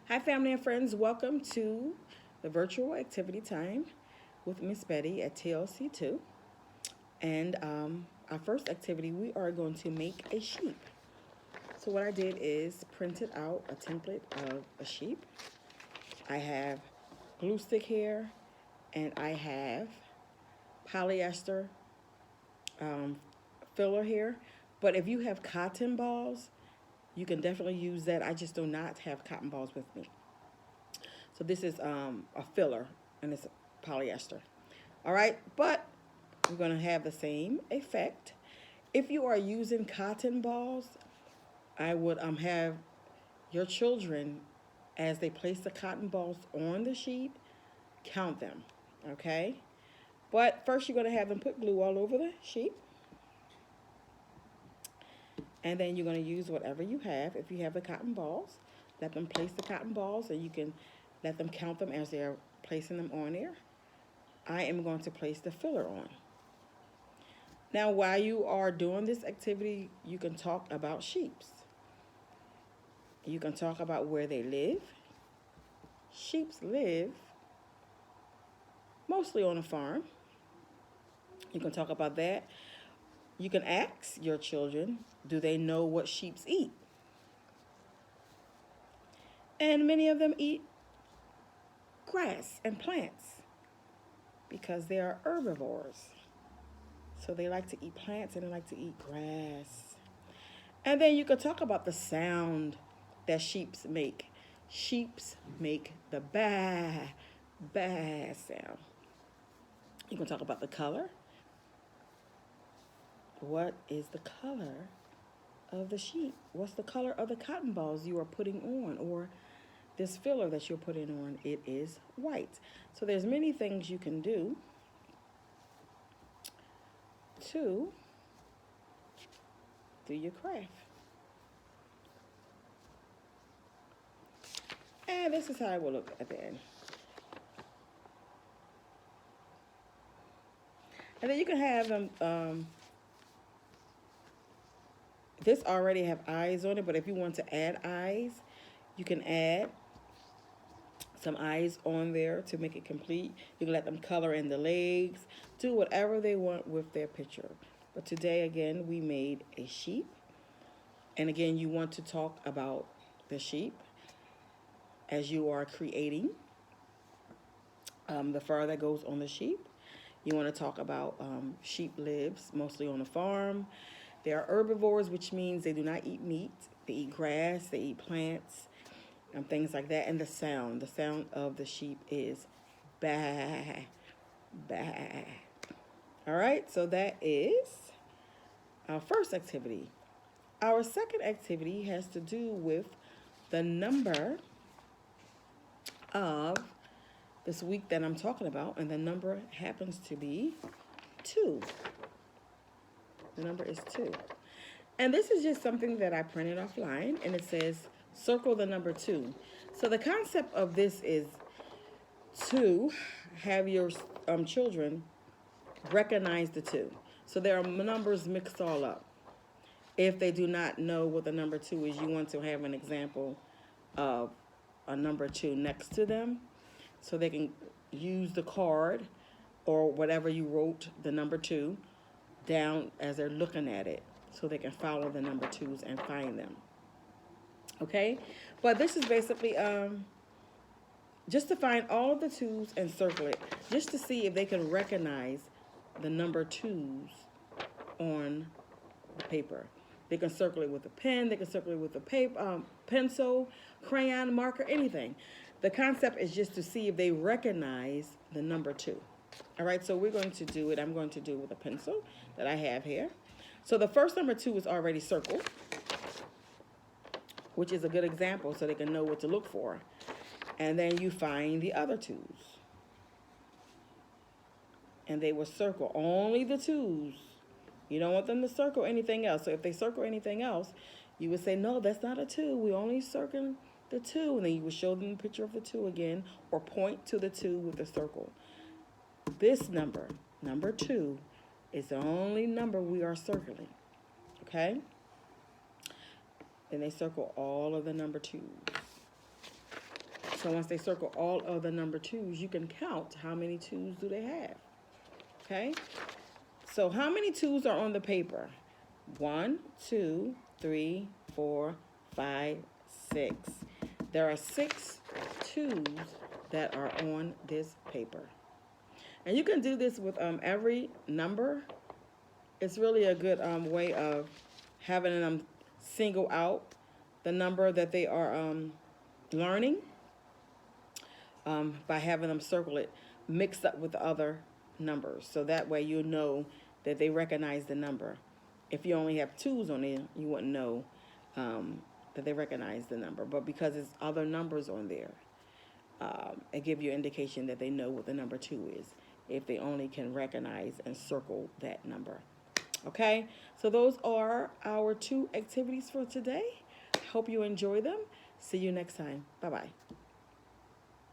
Hi, family and friends. Welcome to the virtual activity time with Miss Betty at TLC 2. And our first activity, we are going to make a sheep. So what I did is printed out a template of a sheep. I have glue stick here, and I have polyester um, filler here. But if you have cotton balls, you can definitely use that. I just do not have cotton balls with me. So this is a filler, and it's polyester. All right, but we're going to have the same effect. If you are using cotton balls, I would have your children, as they place the cotton balls on the sheet, count them, okay? But first you're going to have them put glue all over the sheet. And then you're going to use whatever you have. If you have the cotton balls, let them place the cotton balls, and you can let them count them as they're placing them on there. I am going to place the filler on. Now, while you are doing this activity, you can talk about sheeps. You can talk about where they live. Sheeps live mostly on a farm. You can talk about that. You can ask your children, do they know what sheeps eat? And many of them eat grass and plants because they are herbivores. So they like to eat plants and they like to eat grass. And then you can talk about the sound that sheeps make. Sheeps make the ba sound. You can talk about the color. What is the color of the sheep? What's the color of the cotton balls you are putting on, or this filler that you're putting on? It is white. So there's many things you can do to do your craft. And this is how it will look at the end. And then you can have them, this already have eyes on it, but if you want to add eyes, you can add some eyes on there to make it complete. You can let them color in the legs, do whatever they want with their picture. But today, again, we made a sheep. And again, you want to talk about the sheep as you are creating the fur that goes on the sheep. You want to talk about sheep lives mostly on a farm. They are herbivores, which means they do not eat meat. They eat grass, they eat plants, and things like that. And the sound of the sheep is bah, bah. All right, so that is our first activity. Our second activity has to do with the number of this week that I'm talking about, and the number happens to be 2. The number is 2. And this is just something that I printed offline, and it says circle the number 2. So the concept of this is to have your children recognize the 2. So there are numbers mixed all up. If they do not know what the number 2 is, you want to have an example of a number 2 next to them, so they can use the card or whatever you wrote the number 2 down as they're looking at it, so they can follow the number 2s and find them. Okay, but this is basically just to find all of the 2s and circle it, just to see if they can recognize the number 2s on the paper. They can circle it with a pen, they can circle it with a paper, pencil, crayon, marker, anything. The concept is just to see if they recognize the number 2. All right, so we're going to do it. I'm going to do it with a pencil that I have here. So the first number 2 is already circled, which is a good example so they can know what to look for. And then you find the other 2s. And they will circle only the 2s. You don't want them to circle anything else. So if they circle anything else, you would say, no, that's not a 2. We only circle the 2. And then you would show them the picture of the 2 again, or point to the 2 with the circle. This number, number 2, is the only number we are circling. Okay? And they circle all of the number 2s. So once they circle all of the number 2s, you can count how many 2s do they have. Okay? So how many 2s are on the paper? 1, 2, 3, 4, 5, 6. There are 6 2s that are on this paper. And you can do this with every number. It's really a good way of having them single out the number that they are learning by having them circle it mixed up with the other numbers. So that way you'll know that they recognize the number. If you only have 2s on it, you wouldn't know that they recognize the number. But because it's other numbers on there, it gives you an indication that they know what the number 2 is if they only can recognize and circle that number. Okay, so those are our 2 activities for today. Hope you enjoy them. See you next time. Bye-bye.